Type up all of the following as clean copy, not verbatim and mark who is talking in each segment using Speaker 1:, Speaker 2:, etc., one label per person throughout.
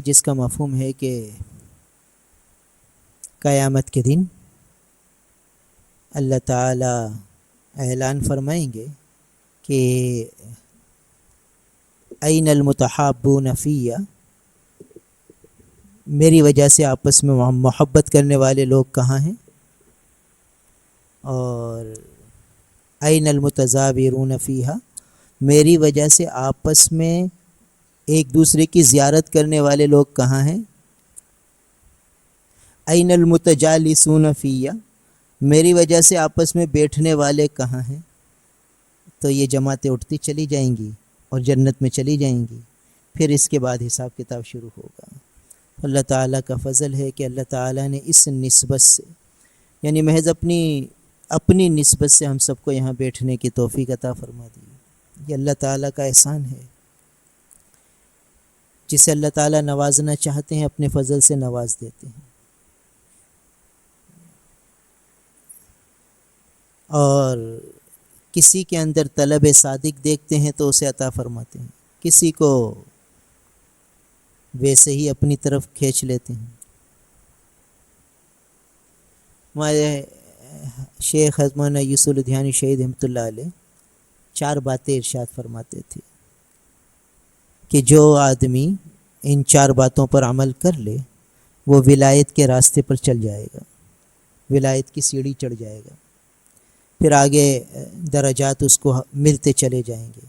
Speaker 1: جس کا مفہوم ہے کہ قیامت کے دن اللہ تعالی اعلان فرمائیں گے کہ این المتحابون فی، میری وجہ سے آپس میں محبت کرنے والے لوگ کہاں ہیں، اور این المتزاورون فیہا، میری وجہ سے آپس میں ایک دوسرے کی زیارت کرنے والے لوگ کہاں ہیں، این المتجالسون فیہ، میری وجہ سے آپس میں بیٹھنے والے کہاں ہیں. تو یہ جماعتیں اٹھتی چلی جائیں گی اور جنت میں چلی جائیں گی. پھر اس کے بعد حساب کتاب شروع ہوگا. اللہ تعالیٰ کا فضل ہے کہ اللہ تعالیٰ نے اس نسبت سے، یعنی محض اپنی نسبت سے ہم سب کو یہاں بیٹھنے کی توفیق عطا فرما دی. یہ اللہ تعالیٰ کا احسان ہے. جسے اللہ تعالیٰ نوازنا چاہتے ہیں اپنے فضل سے نواز دیتے ہیں. اور کسی کے اندر طلب صادق دیکھتے ہیں تو اسے عطا فرماتے ہیں، کسی کو ویسے ہی اپنی طرف کھینچ لیتے ہیں. ہمارے شیخ مولانا یوسف لدھیانی شہید رحمۃ اللہ علیہ 4 باتیں ارشاد فرماتے تھے کہ جو آدمی ان 4 باتوں پر عمل کر لے وہ ولایت کے راستے پر چل جائے گا، ولایت کی سیڑھی چڑھ جائے گا. پھر آگے درجات اس کو ملتے چلے جائیں گے.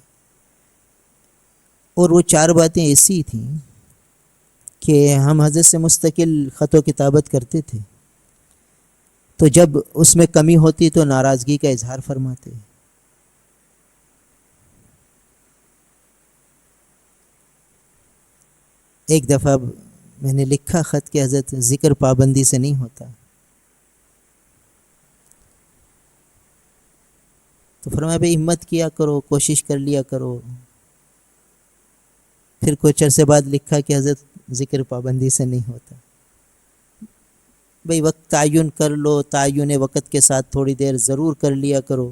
Speaker 1: اور وہ 4 باتیں ایسی تھیں کہ ہم حضرت سے مستقل خط و کتابت کرتے تھے، تو جب اس میں کمی ہوتی تو ناراضگی کا اظہار فرماتے. ایک دفعہ میں نے لکھا خط کہ حضرت ذکر پابندی سے نہیں ہوتا، تو فرمایا بھئی ہمت کیا کرو، کوشش کر لیا کرو. پھر کچھ عرصے بعد لکھا کہ حضرت ذکر پابندی سے نہیں ہوتا. بھئی وقت تعین کر لو، تعین وقت کے ساتھ تھوڑی دیر ضرور کر لیا کرو.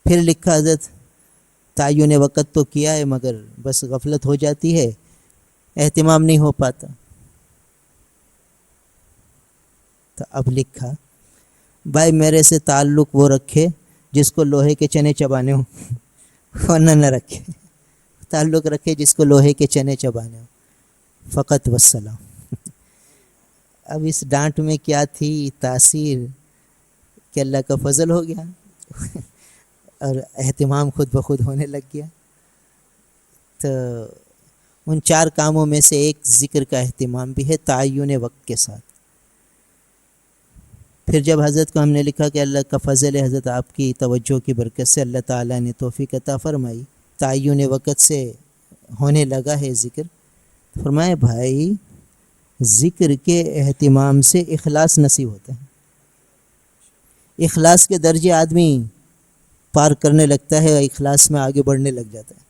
Speaker 1: پھر لکھا حضرت تعین وقت تو کیا ہے مگر بس غفلت ہو جاتی ہے، اہتمام نہیں ہو پاتا. تو اب لکھا بھائی میرے سے تعلق وہ رکھے جس کو لوہے کے چنے چبانے ہوں، ورنہ نہ رکھے. تعلق رکھے جس کو لوہے کے چنے چبانے ہوں. فقط والسلام. اب اس ڈانٹ میں کیا تھی تاثیر کہ اللہ کا فضل ہو گیا اور اہتمام خود بخود ہونے لگ گیا. تو ان 4 کاموں میں سے ایک ذکر کا اہتمام بھی ہے تعین وقت کے ساتھ. پھر جب حضرت کو ہم نے لکھا کہ اللہ کا فضل ہے، حضرت آپ کی توجہ کی برکت سے اللہ تعالیٰ نے توفیق عطا فرمائی، تعین وقت سے ہونے لگا ہے ذکر. فرمائے بھائی ذکر کے اہتمام سے اخلاص نصیب ہوتا ہے. اخلاص کے درجے آدمی پار کرنے لگتا ہے، اخلاص میں آگے بڑھنے لگ جاتا ہے.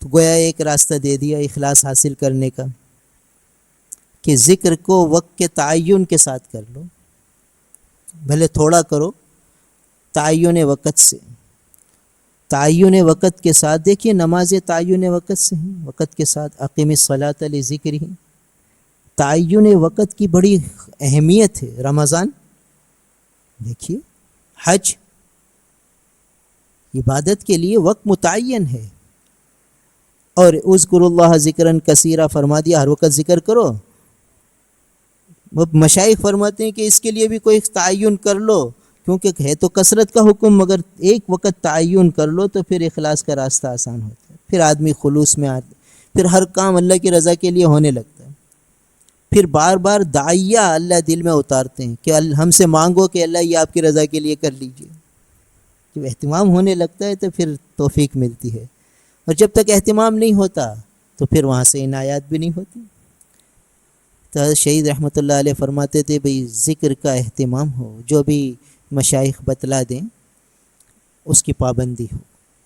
Speaker 1: تو گویا ایک راستہ دے دیا اخلاص حاصل کرنے کا کہ ذکر کو وقت کے تعین کے ساتھ کر لو، بھلے تھوڑا کرو، تعین وقت سے. تعین وقت کے ساتھ دیکھیے نماز تعین وقت سے ہیں، وقت کے ساتھ اقیم الصلاۃ لذکرہ. تعین وقت کی بڑی اہمیت ہے. رمضان دیکھیے، حج عبادت کے لیے وقت متعین ہے. اور اذکروا اللہ ذکرا کثیرا فرما دیا، ہر وقت ذکر کرو. مشائخ فرماتے ہیں کہ اس کے لیے بھی کوئی تعین کر لو، کیونکہ ہے تو کثرت کا حکم، مگر ایک وقت تعین کر لو تو پھر اخلاص کا راستہ آسان ہوتا ہے. پھر آدمی خلوص میں آتا، پھر ہر کام اللہ کی رضا کے لیے ہونے لگتا ہے. پھر بار بار داعیہ اللہ دل میں اتارتے ہیں کہ ہم سے مانگو کہ اللہ یہ آپ کی رضا کے لیے کر لیجئے. جب اہتمام ہونے لگتا ہے تو پھر توفیق ملتی ہے، اور جب تک اہتمام نہیں ہوتا تو پھر وہاں سے عنایات بھی نہیں ہوتی. تو شہید رحمۃ اللہ علیہ فرماتے تھے بھئی ذکر کا اہتمام ہو، جو بھی مشائخ بتلا دیں اس کی پابندی ہو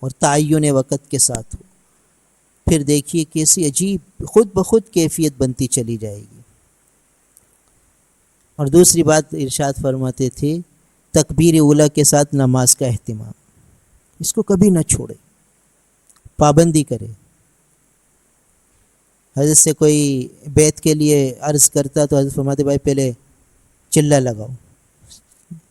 Speaker 1: اور تعین وقت کے ساتھ ہو. پھر دیکھیے کیسی عجیب خود بخود کیفیت بنتی چلی جائے گی. اور دوسری بات ارشاد فرماتے تھے تکبیر اولیٰ کے ساتھ نماز کا اہتمام، اس کو کبھی نہ چھوڑے، پابندی کرے. حضرت سے کوئی بیت کے لیے عرض کرتا تو حضرت فرماتے بھائی پہلے چلہ لگاؤ.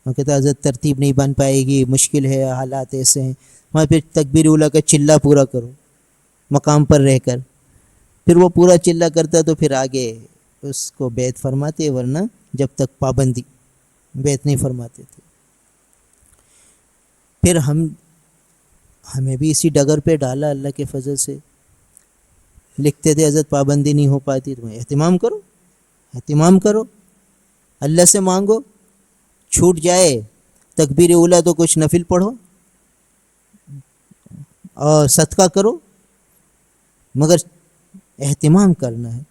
Speaker 1: وہ کہتا حضرت ترتیب نہیں بن پائے گی، مشکل ہے، حالات ایسے ہیں. وہاں پھر تکبیر اولیٰ کا چلہ پورا کرو مقام پر رہ کر. پھر وہ پورا چلہ کرتا تو پھر آگے اس کو بیت فرماتے، ورنہ جب تک پابندی بیت نہیں فرماتے تھے. پھر ہمیں بھی اسی ڈگر پہ ڈالا اللہ کے فضل سے. لکھتے تھے حضرت پابندی نہیں ہو پاتی تو اہتمام کرو، اہتمام کرو، اللہ سے مانگو. چھوٹ جائے تکبیر اولیٰ تو کچھ نفل پڑھو اور صدقہ کرو، مگر اہتمام کرنا ہے.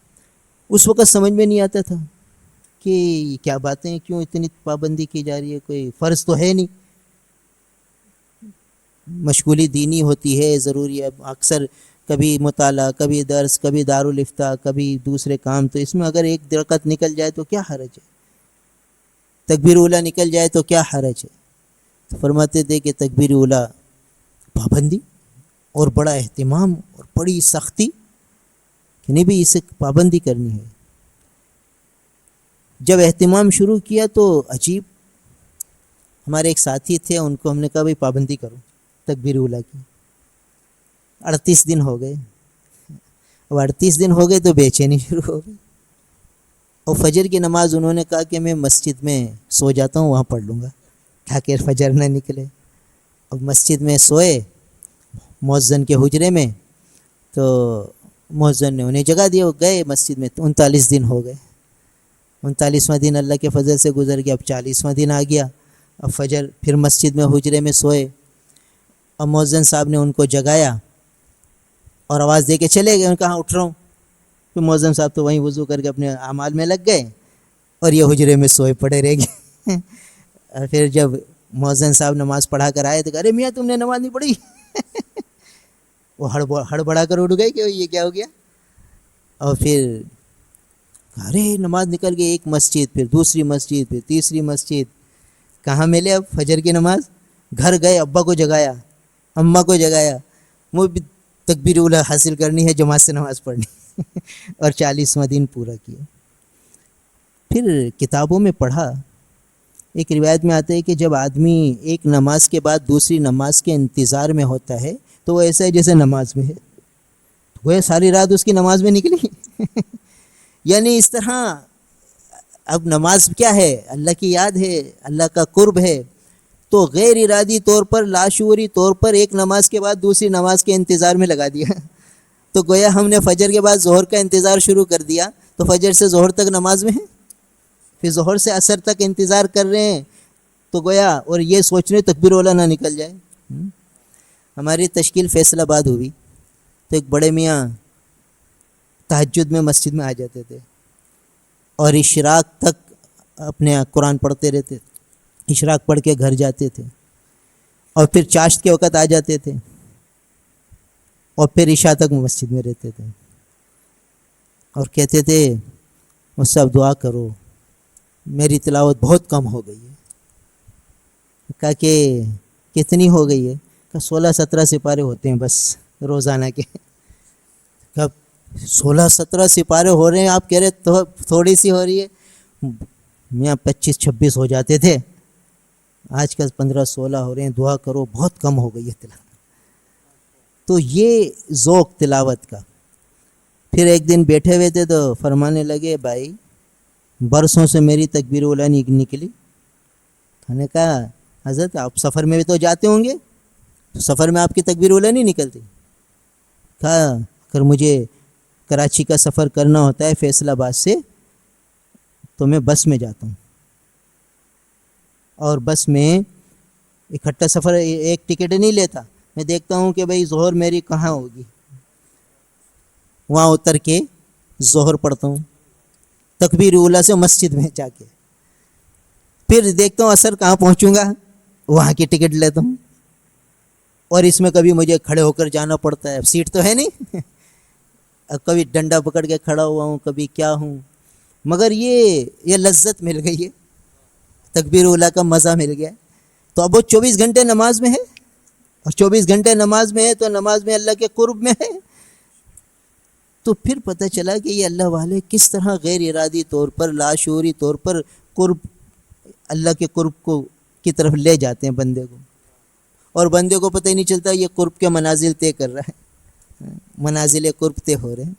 Speaker 1: اس وقت سمجھ میں نہیں آتا تھا کہ کیا باتیں، کیوں اتنی پابندی کی جا رہی ہے، کوئی فرض تو ہے نہیں. مشغولی دینی ہوتی ہے، ضروری ہے. اکثر کبھی مطالعہ، کبھی درس، کبھی دارالافتاء، کبھی دوسرے کام، تو اس میں اگر ایک رکعت نکل جائے تو کیا حرج ہے، تکبیر اولیٰ نکل جائے تو کیا حرج ہے. تو فرماتے تھے کہ تکبیر اولیٰ پابندی اور بڑا اہتمام اور بڑی سختی کہ نہیں بھی اسے پابندی کرنی ہے. جب اہتمام شروع کیا تو عجیب، ہمارے ایک ساتھی تھے، ان کو ہم نے کہا بھائی پابندی کرو تکبیر اولیٰ کی. 38 دن ہو گئے. اب 38 دن ہو گئے تو بے چینی شروع ہو گئی. اور فجر کی نماز انہوں نے کہا کہ میں مسجد میں سو جاتا ہوں، وہاں پڑھ لوں گا تاکہ فجر نہ نکلے. اب مسجد میں سوئے مؤذن کے حجرے میں، تو مؤذن نے انہیں جگہ دیا، وہ گئے مسجد میں. 39 دن ہو گئے. 39واں دن اللہ کے فضل سے گزر گیا. اب 40واں دن آ گیا. اب فجر پھر مسجد میں حجرے میں سوئے. اب مؤذن صاحب نے ان کو جگایا اور آواز دے کے چلے گئے. ان کہاں اٹھ رہا ہوں. پھر مؤذن صاحب تو وہیں وضو کر کے اپنے اعمال میں لگ گئے اور یہ حجرے میں سوئے پڑے رہ گئے. اور پھر جب مؤذن صاحب نماز پڑھا کر آئے تو کہا ارے میاں تم نے نماز نہیں پڑھی. وہ ہڑبڑا کر اٹھ گئے کہ یہ کیا ہو گیا. اور پھر ارے نماز نکل گئی. ایک مسجد، پھر دوسری مسجد، پھر تیسری مسجد. کہاں ملے اب فجر کی نماز؟ گھر گئے، ابا کو جگایا، اماں کو جگایا. وہ بھی تکبیر اولیٰ حاصل کرنی ہے، جماعت سے نماز پڑھنی. اور 40واں دن پورا کیا. پھر کتابوں میں پڑھا، ایک روایت میں آتا ہے کہ جب آدمی ایک نماز کے بعد دوسری نماز کے انتظار میں ہوتا ہے تو وہ ایسا ہے جیسے نماز میں ہے. وہ ساری رات اس کی نماز میں نکلی. یعنی اس طرح اب نماز کیا ہے؟ اللہ کی یاد ہے، اللہ کا قرب ہے. تو غیر ارادی طور پر، لاشعوری طور پر ایک نماز کے بعد دوسری نماز کے انتظار میں لگا دیا. تو گویا ہم نے فجر کے بعد ظہر کا انتظار شروع کر دیا، تو فجر سے ظہر تک نماز میں ہے، پھر ظہر سے عصر تک انتظار کر رہے ہیں. تو گویا اور یہ سوچ رہے تکبیر اولیٰ نہ نکل جائے. ہماری تشکیل فیصل آباد ہوئی تو ایک بڑے میاں تہجد میں مسجد میں آ جاتے تھے اور اشراق تک اپنے قرآن پڑھتے رہتے. اشراق پڑھ کے گھر جاتے تھے اور پھر چاشت کے وقت آ جاتے تھے اور پھر عشاء تک مسجد میں رہتے تھے. اور کہتے تھے مجھ سے اب دعا کرو، میری تلاوت بہت کم ہو گئی ہے. کہا کہ کتنی ہو گئی ہے؟ کہ 16-17 سپارے ہوتے ہیں بس روزانہ کے. کب 16-17 سپارے ہو رہے ہیں؟ آپ کہہ رہے تو تھوڑی سی ہو رہی ہے. میاں 25-26 ہو جاتے تھے، آج کل 15-16 ہو رہے ہیں. دعا کرو بہت کم ہو گئی ہے تلاوت. تو یہ ذوق تلاوت کا. پھر ایک دن بیٹھے ہوئے تھے تو فرمانے لگے بھائی برسوں سے میری تکبیر اولیٰ نہیں نکلی. میں نے کہا حضرت آپ سفر میں بھی تو جاتے ہوں گے، تو سفر میں آپ کی تکبیر اولیٰ نہیں نکلتی؟ کہا اگر مجھے کراچی کا سفر کرنا ہوتا ہے فیصل آباد سے تو میں بس میں جاتا ہوں، اور بس میں اکٹھا سفر ایک ٹکٹ نہیں لیتا. میں دیکھتا ہوں کہ بھئی ظہر میری کہاں ہوگی، وہاں اتر کے ظہر پڑھتا ہوں تکبیر اولیٰ سے مسجد میں جا کے. پھر دیکھتا ہوں عصر کہاں پہنچوں گا، وہاں کی ٹکٹ لیتا ہوں. اور اس میں کبھی مجھے کھڑے ہو کر جانا پڑتا ہے، سیٹ تو ہے نہیں. کبھی ڈنڈا پکڑ کے کھڑا ہوا ہوں، کبھی کیا ہوں. مگر یہ لذت مل گئی ہے، تکبیر اولیٰ کا مزہ مل گیا. تو اب وہ 24 گھنٹے نماز میں ہے، اور 24 گھنٹے نماز میں ہے تو نماز میں اللہ کے قرب میں ہے. تو پھر پتہ چلا کہ یہ اللہ والے کس طرح غیر ارادی طور پر، لاشعوری طور پر قرب، اللہ کے قرب کو کی طرف لے جاتے ہیں بندے کو، اور بندے کو پتہ ہی نہیں چلتا یہ قرب کے منازل طے کر رہا ہے، منازل قرب طے ہو رہے ہیں۔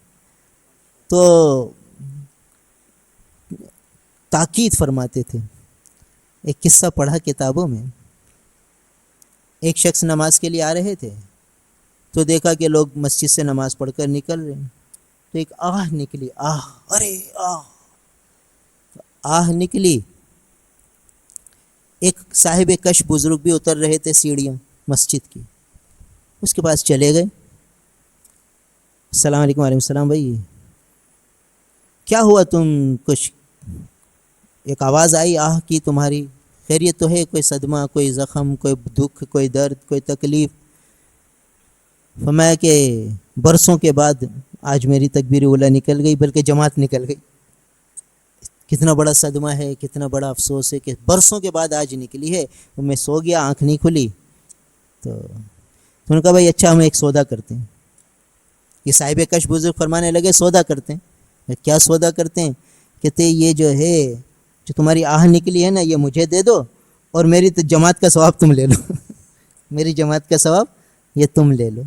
Speaker 1: تو تاکید فرماتے تھے، ایک قصہ پڑھا کتابوں میں، ایک شخص نماز کے لیے آ رہے تھے تو دیکھا کہ لوگ مسجد سے نماز پڑھ کر نکل رہے ہیں، تو ایک آہ نکلی، آہ، ارے آہ، آہ نکلی۔ ایک صاحب کش بزرگ بھی اتر رہے تھے سیڑھیاں مسجد کی، اس کے پاس چلے گئے، السلام علیکم، وعلیکم السلام، بھائی کیا ہوا، تم کچھ، ایک آواز آئی آہ کی، تمہاری خیریت تو ہے؟ کوئی صدمہ، کوئی زخم، کوئی دکھ، کوئی درد، کوئی تکلیف؟ فرمایا کہ برسوں کے بعد آج میری تکبیر اولیٰ نکل گئی، بلکہ جماعت نکل گئی۔ کتنا بڑا صدمہ ہے، کتنا بڑا افسوس ہے کہ برسوں کے بعد آج نکلی ہے۔ میں سو گیا، آنکھ نہیں کھلی، تو انہوں نے کہا بھائی اچھا ہم ایک سودا کرتے ہیں۔ یہ صاحب کش بزرگ فرمانے لگے سودا کرتے ہیں۔ کیا سودا کرتے ہیں؟ کہتے یہ جو ہے، جو تمہاری آہ نکلی ہے نا، یہ مجھے دے دو، اور میری جماعت کا ثواب تم لے لو۔ میری جماعت کا ثواب یہ تم لے لو۔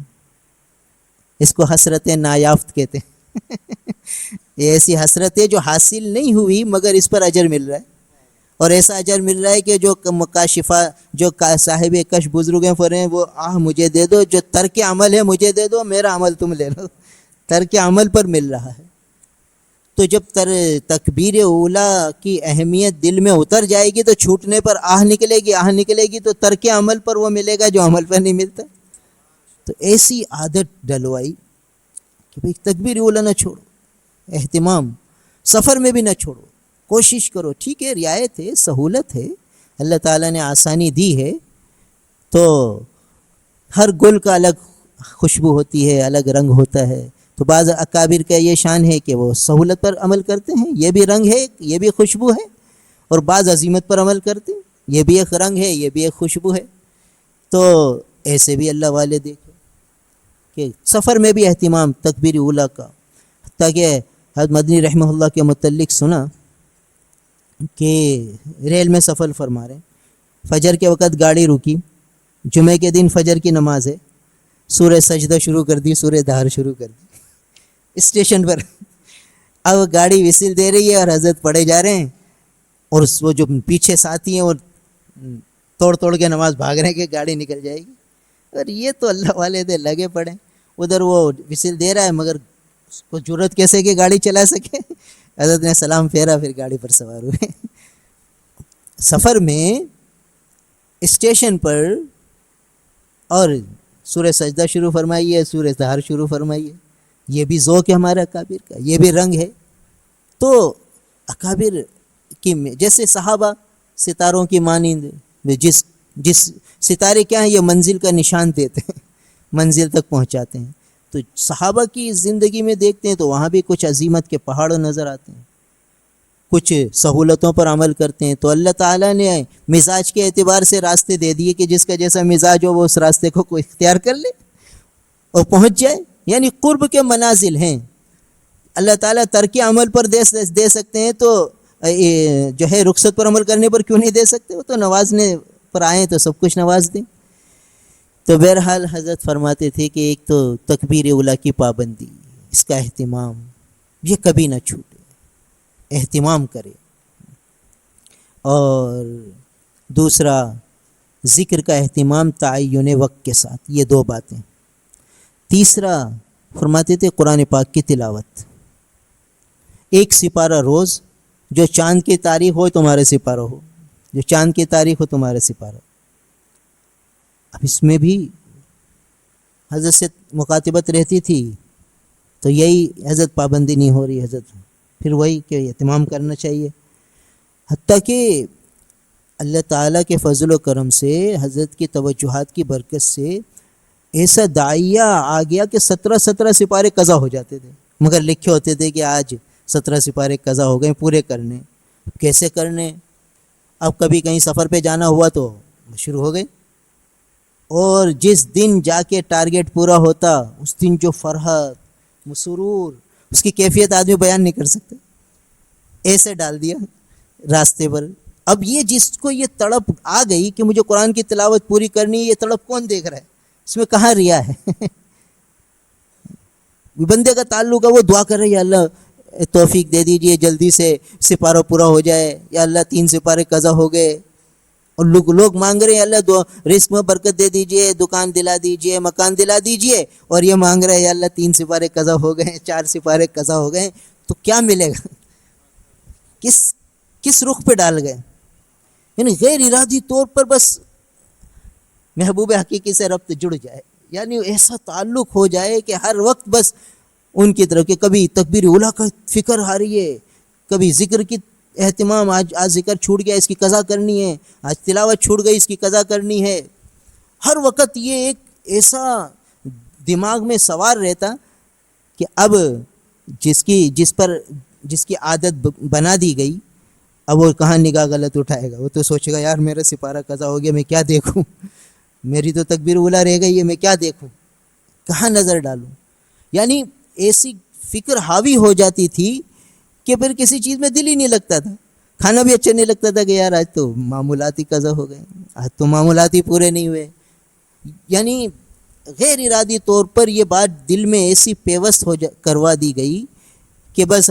Speaker 1: اس کو حسرت نایافت کہتے ہیں۔ یہ ایسی حسرت ہے جو حاصل نہیں ہوئی مگر اس پر اجر مل رہا ہے، اور ایسا اجر مل رہا ہے کہ جو مکاشفہ، جو صاحب کش بزرگ ہیں فرمائیں وہ آہ مجھے دے دو، جو ترک عمل ہے مجھے دے دو، میرا عمل تم لے لو۔ ترک عمل پر مل رہا ہے۔ تو جب تکبیر اولیٰ کی اہمیت دل میں اتر جائے گی تو چھوٹنے پر آہ نکلے گی، آہ نکلے گی تو ترک عمل پر وہ ملے گا جو عمل پر نہیں ملتا۔ تو ایسی عادت ڈلوائی کہ بھئی تکبیر اولیٰ نہ چھوڑو، اہتمام، سفر میں بھی نہ چھوڑو، کوشش کرو۔ ٹھیک ہے، رعایت ہے، سہولت ہے، اللہ تعالیٰ نے آسانی دی ہے، تو ہر گل کا الگ خوشبو ہوتی ہے، الگ رنگ ہوتا ہے۔ تو بعض اکابر کا یہ شان ہے کہ وہ سہولت پر عمل کرتے ہیں، یہ بھی رنگ ہے، یہ بھی خوشبو ہے، اور بعض عزیمت پر عمل کرتے ہیں، یہ بھی ایک رنگ ہے، یہ بھی ایک خوشبو ہے۔ تو ایسے بھی اللہ والے دیکھو کہ سفر میں بھی اہتمام تکبیر اولیٰ کا۔ حتیٰ کہ حضرت مدنی رحمہ اللہ کے متعلق سنا کہ ریل میں سفر فرما رہے ہیں، فجر کے وقت گاڑی رکی، جمعے کے دن فجر کی نماز ہے، سورہ سجدہ شروع کر دی، سورہ دہر شروع کر دی اسٹیشن پر۔ اب گاڑی وسل دے رہی ہے اور حضرت پڑھے جا رہے ہیں، اور وہ جو پیچھے ساتھی ہیں وہ توڑ توڑ کے نماز بھاگ رہے ہیں کہ گاڑی نکل جائے گی، اور یہ تو اللہ والے تھے لگے پڑے، ادھر وہ وسل دے رہا ہے مگر اس کو جرت کیسے کہ گاڑی چلا سکے۔ حضرت نے سلام پھیرا، پھر گاڑی پر سوار ہوئے۔ سفر میں اسٹیشن پر اور سورہ سجدہ شروع فرمائیے، سورہ دہر شروع فرمائیے، یہ بھی ذوق ہے ہمارے اکابر کا، یہ بھی رنگ ہے۔ تو اکابر کی جیسے صحابہ ستاروں کی مانند، جس ستارے کیا ہیں، یہ منزل کا نشان دیتے ہیں، منزل تک پہنچاتے ہیں۔ تو صحابہ کی زندگی میں دیکھتے ہیں تو وہاں بھی کچھ عظیمت کے پہاڑ نظر آتے ہیں، کچھ سہولتوں پر عمل کرتے ہیں۔ تو اللہ تعالیٰ نے مزاج کے اعتبار سے راستے دے دیے کہ جس کا جیسا مزاج ہو وہ اس راستے کو کوئی اختیار کر لے اور پہنچ جائے۔ یعنی قرب کے منازل ہیں، اللہ تعالیٰ ترک عمل پر دے سکتے ہیں، تو جو ہے رخصت پر عمل کرنے پر کیوں نہیں دے سکتے؟ وہ تو نوازنے پر آئیں تو سب کچھ نواز دیں۔ تو بہرحال حضرت فرماتے تھے کہ ایک تو تکبیر اولیٰ کی پابندی، اس کا اہتمام، یہ کبھی نہ چھوٹے، اہتمام کرے، اور دوسرا ذکر کا اہتمام تعین وقت کے ساتھ، یہ دو باتیں۔ تیسرا فرماتے تھے قرآن پاک کی تلاوت، ایک سپارہ روز، جو چاند کی تاریخ ہو تمہارے سپارہ ہو، جو چاند کی تاریخ ہو تمہارے سپارہ۔ اب اس میں بھی حضرت سے مخاطبت رہتی تھی، تو یہی حضرت پابندی نہیں ہو رہی، حضرت پھر وہی کہ اہتمام کرنا چاہیے۔ حتیٰ کہ اللہ تعالیٰ کے فضل و کرم سے، حضرت کی توجہات کی برکت سے ایسا داعیہ آ گیا کہ 17 سپارے قضا ہو جاتے تھے، مگر لکھے ہوتے تھے کہ آج 17 سپارے قضا ہو گئے، پورے کرنے۔ کیسے کرنے؟ اب کبھی کہیں سفر پہ جانا ہوا تو شروع ہو گئے، اور جس دن جا کے ٹارگیٹ پورا ہوتا اس دن جو فرحت، مسرور، اس کی کیفیت آدمی بیان نہیں کر سکتا، ایسے ڈال دیا راستے پر۔ اب یہ جس کو یہ تڑپ آ گئی کہ مجھے قرآن کی تلاوت پوری کرنی ہے، یہ تڑپ کون دیکھ رہا ہے؟ اس میں کہاں ریا ہے؟ بندے کا تعلق ہے، وہ دعا کر رہے یا اللہ توفیق دے دیجئے، جلدی سے سپارہ پورا ہو جائے، یا اللہ 3 سپارے قضا ہو گئے، اور لوگ مانگ رہے ہیں اللہ دعا رزق میں برکت دے دیجئے، دکان دلا دیجئے، مکان دلا دیجئے، اور یہ مانگ رہے ہیں یا اللہ 3 سپارے قضا ہو گئے، 4 سپارے قضا ہو گئے، تو کیا ملے گا؟ کس رخ پہ ڈال گئے؟ یعنی غیر ارادی طور پر بس محبوب حقیقی سے ربط جڑ جائے، یعنی ایسا تعلق ہو جائے کہ ہر وقت بس ان کی طرف، کہ کبھی تکبیر اولیٰ کا فکر آ رہی ہے، کبھی ذکر کی اہتمام، آج ذکر چھوٹ گیا اس کی قضا کرنی ہے، آج تلاوت چھوٹ گئی اس کی قضا کرنی ہے۔ ہر وقت یہ ایک ایسا دماغ میں سوار رہتا کہ اب جس کی عادت بنا دی گئی، اب وہ کہاں نگاہ غلط اٹھائے گا؟ وہ تو سوچے گا یار میرا سپارہ قضا ہو گیا، میں کیا دیکھوں، میری تو تکبیر اولیٰ رہ گئی ہے، میں کیا دیکھوں، کہاں نظر ڈالوں؟ یعنی ایسی فکر حاوی ہو جاتی تھی کہ پھر کسی چیز میں دل ہی نہیں لگتا تھا، کھانا بھی اچھا نہیں لگتا تھا کہ یار آج تو معمولاتی قضا ہو گئے، آج تو معمولاتی پورے نہیں ہوئے۔ یعنی غیر ارادی طور پر یہ بات دل میں ایسی پیوست کروا دی گئی کہ بس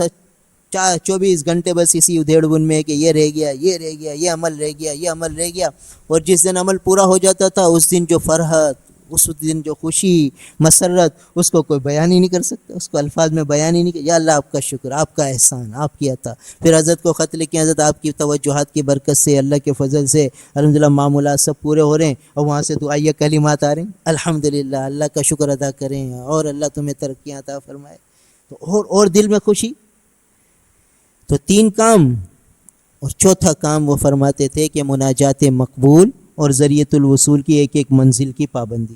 Speaker 1: 24 گھنٹے بس اسی ادھیڑ بن میں کہ یہ رہ گیا، یہ رہ گیا، یہ عمل رہ گیا، یہ عمل رہ گیا، اور جس دن عمل پورا ہو جاتا تھا اس دن جو فرحت، اس دن جو خوشی، مسرت، اس کو کوئی بیان ہی نہیں کر سکتا، اس کو الفاظ میں بیان ہی نہیں کر، یا اللہ آپ کا شکر، آپ کا احسان، آپ کی عطا۔ پھر حضرت کو خط لکھیں، حضرت آپ کی توجہات کی برکت سے، اللہ کے فضل سے الحمدللہ معمولات سب پورے ہو رہے ہیں، اور وہاں سے دعائیہ کلمات آ رہے ہیں، الحمدللہ، اللہ کا شکر ادا کریں اور اللہ تمہیں ترقیاں عطا فرمائے، تو اور دل میں خوشی۔ تو 3 کام، اور چوتھا کام وہ فرماتے تھے کہ مناجات مقبول اور ذریعۃ الوصول کی ایک منزل کی پابندی،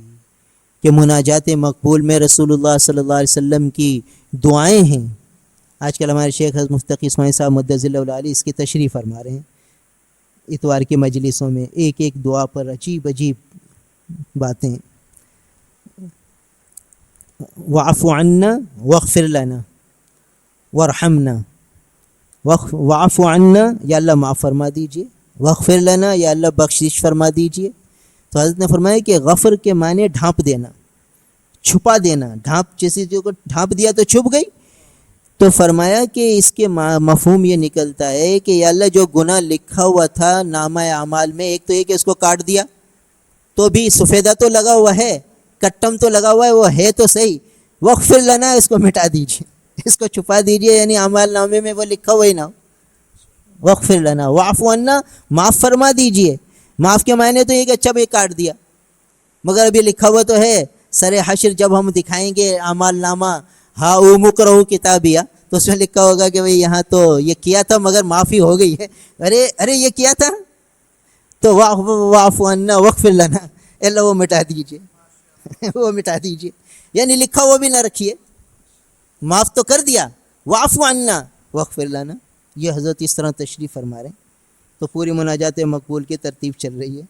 Speaker 1: کہ مناجات مقبول میں رسول اللہ صلی اللہ علیہ وسلم کی دعائیں ہیں۔ آج کل ہمارے شیخ حضرت مفتقی اسماعیل صاحب مدظ اللہ علیہ اس کی تشریح فرما رہے ہیں اتوار کی مجلسوں میں، ایک دعا پر عجیب باتیں، واعف عنا واغفر لنا وارحمنا، واعف عنا یا اللہ معاف فرما دیجئے، واغفر لنا یا اللہ بخشش فرما دیجئے۔ تو حضرت نے فرمایا کہ غفر کے معنی ڈھانپ دینا، چھپا دینا، جیسے جو کو ڈھانپ دیا تو چھپ گئی، تو فرمایا کہ اس کے مفہوم یہ نکلتا ہے کہ یا اللہ جو گناہ لکھا ہوا تھا نامہ اعمال میں، ایک تو یہ کہ اس کو کاٹ دیا تو بھی سفیدہ تو لگا ہوا ہے، کٹم تو لگا ہوا ہے، وہ ہے تو صحیح، واغفر لنا اس کو مٹا دیجئے، اس کو چھپا دیجئے، یعنی اعمال نامے میں وہ لکھا ہوا ہی نہ ہو۔ واغفر لنا واعف عنا، معاف فرما دیجئے، معاف کے معنی تو یہ کہ اچھا بھی کاٹ دیا، مگر ابھی لکھا ہوا تو ہے، سر حشر جب ہم دکھائیں گے اعمال نامہ، ہاں مکرہ کتابیہ، تو اس میں لکھا ہوگا کہ بھئی یہاں تو یہ کیا تھا مگر معافی ہو گئی ہے، ارے یہ کیا تھا، تو واعف عنا واغفر لنا، اللہ وہ مٹا دیجئے، وہ مٹا دیجئے، یعنی لکھا ہوا بھی نہ رکھیے، معاف تو کر دیا، واعف عنا واغفر لنا، یہ حضرت اس طرح تشریح فرما رہے ہیں۔ تو پوری مناجات مقبول کی ترتیب چل رہی ہے،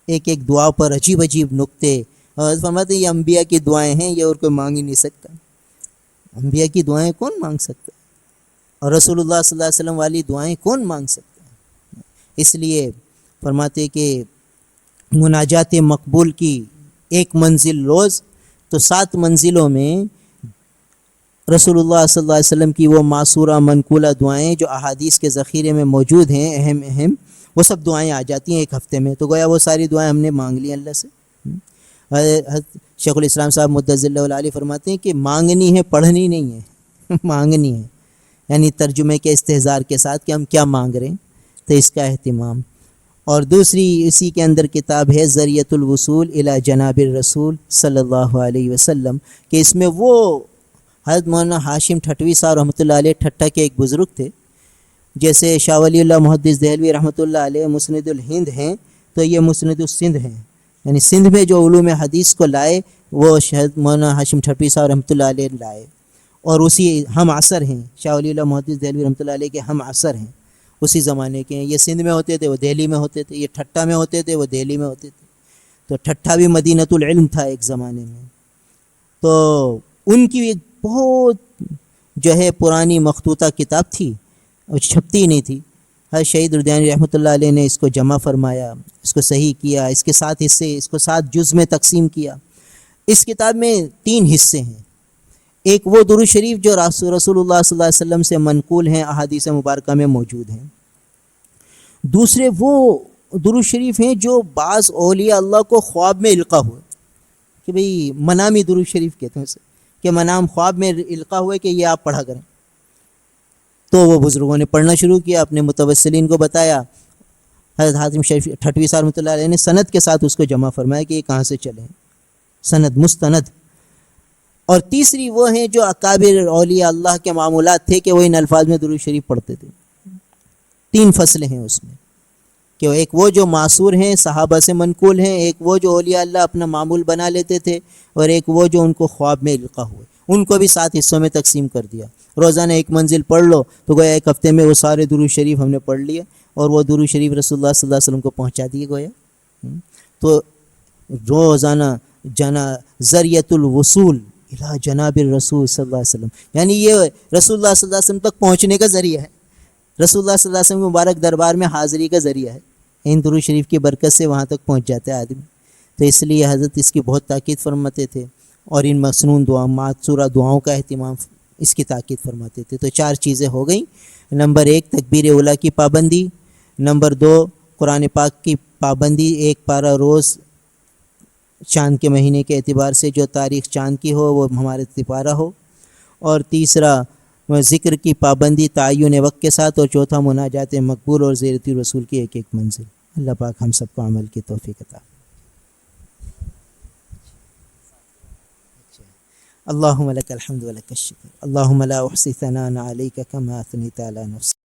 Speaker 1: ایک دعا پر عجیب نقطے، اور فرماتے ہیں یہ انبیاء کی دعائیں ہیں، یہ اور کوئی مانگ ہی نہیں سکتا، انبیاء کی دعائیں کون مانگ سکتا ہے، اور رسول اللہ صلی اللہ علیہ وسلم والی دعائیں کون مانگ سکتا ہے؟ اس لیے فرماتے کہ مناجات مقبول کی ایک منزل روز، تو 7 منزلوں میں رسول اللہ صلی اللہ علیہ وسلم کی وہ معصورہ منقولہ دعائیں جو احادیث کے ذخیرے میں موجود ہیں، اہم وہ سب دعائیں آ جاتی ہیں ایک ہفتے میں، تو گویا وہ ساری دعائیں ہم نے مانگ لی اللہ سے۔ شیخ الاسلام صاحب مدظ اللہ علیہ فرماتے ہیں کہ مانگنی ہے، پڑھنی نہیں ہے، مانگنی ہے، یعنی ترجمے کے استحضار کے ساتھ کہ ہم کیا مانگ رہے ہیں، تو اس کا اہتمام۔ اور دوسری اسی کے اندر کتاب ہے ذریعۃ الوصول الی جناب الرسول صلی اللہ علیہ وسلم، کہ اس میں وہ حضرت مولانا ہاشم ٹھٹوی صاحب رحمۃ اللہ علیہ ٹھٹہ کے ایک بزرگ تھے، جیسے شاہ ولی اللہ محدث دہلوی رحمۃ اللہ علیہ مسند الہند ہیں، تو یہ مسند السندھ ہیں، یعنی سندھ میں جو علوم حدیث کو لائے وہ حضرت مولانا ہاشم ٹھٹوی صاحب رحمۃ اللہ علیہ لائے، اور اسی ہم عصر ہیں، شاہ ولی اللہ محدث دہلوی رحمۃ اللہ علیہ کے ہم عصر ہیں، اسی زمانے کے ہیں۔ یہ سندھ میں ہوتے تھے، وہ دہلی میں ہوتے تھے، یہ ٹھٹہ میں ہوتے تھے، وہ دہلی میں ہوتے تھے، تو ٹھٹہ بھی مدینۃ العلم تھا ایک زمانے میں۔ تو ان کی ایک بہت جو ہے پرانی مخطوطہ کتاب تھی اور چھپتی نہیں تھی، حضرت شہید اردیانی رحمۃ اللہ علیہ نے اس کو جمع فرمایا، اس کو صحیح کیا، اس کے 7 حصے، اس کو 7 جز میں تقسیم کیا۔ اس کتاب میں 3 حصے ہیں۔ ایک وہ درود شریف جو رسول اللہ صلی اللہ علیہ وسلم سے منقول ہیں، احادیث مبارکہ میں موجود ہیں۔ دوسرے وہ درود شریف ہیں جو بعض اولیاء اللہ کو خواب میں القا ہوئے، کہ بھئی منامی درود شریف کہتے ہیں اسے، کہ منام خواب میں القا ہوئے کہ یہ آپ پڑھا کریں۔ تو وہ بزرگوں نے پڑھنا شروع کیا، اپنے متوسلین کو بتایا۔ حضرت حاتم شریف ٹھٹوی صاحب رحمۃ اللہ علیہ نے سند کے ساتھ اس کو جمع فرمایا کہ یہ کہاں سے چلے ہیں، سند مستند۔ اور تیسری وہ ہیں جو اکابر اولیاء اللہ کے معمولات تھے کہ وہ ان الفاظ میں درود شریف پڑھتے تھے۔ 3 فصلیں ہیں اس میں، کہ ایک وہ جو معصور ہیں، صحابہ سے منقول ہیں، ایک وہ جو اولیاء اللہ اپنا معمول بنا لیتے تھے، اور ایک وہ جو ان کو خواب میں القا ہوئے۔ ان کو بھی 7 حصوں میں تقسیم کر دیا۔ روزانہ 1 منزل پڑھ لو تو گویا 1 ہفتے میں وہ سارے درود شریف ہم نے پڑھ لیے، اور وہ درود شریف رسول اللہ صلی اللہ علیہ وسلم کو پہنچا دیے گویا۔ تو روزانہ ذریعۃ الوصول الی جناب الرسول صلی اللہ علیہ وسلم، یعنی یہ رسول اللہ صلی اللہ علیہ وسلم تک پہنچنے کا ذریعہ ہے، رسول اللہ صلی اللہ علیہ وسلم کے مبارک دربار میں حاضری کا ذریعہ ہے۔ ان درود شریف کی برکت سے وہاں تک پہنچ جاتا ہے آدمی۔ تو اس لیے حضرت اس کی بہت تاکید فرماتے تھے، اور ان مسنون دعاؤں، معصورہ دعاؤں کا اہتمام اس کی تاکید فرماتے تھے۔ تو 4 چیزیں ہو گئیں۔ نمبر 1 تکبیر اولیٰ کی پابندی، نمبر 2 قرآن پاک کی پابندی، 1 پارہ روز چاند کے مہینے کے اعتبار سے جو تاریخ چاند کی ہو وہ ہمارے پارہ ہو، اور تیسرا ذکر کی پابندی تعین وقت کے ساتھ، اور چوتھا مناجات مقبول اور زیارت رسول کی 1 منزل۔ اللہ پاک ہم سب کو عمل کی توفیق عطا۔ اللہم لک الحمد و لک الشکر، اللہم لا احصی ثناء علیک کما اثنیت علی نفسک۔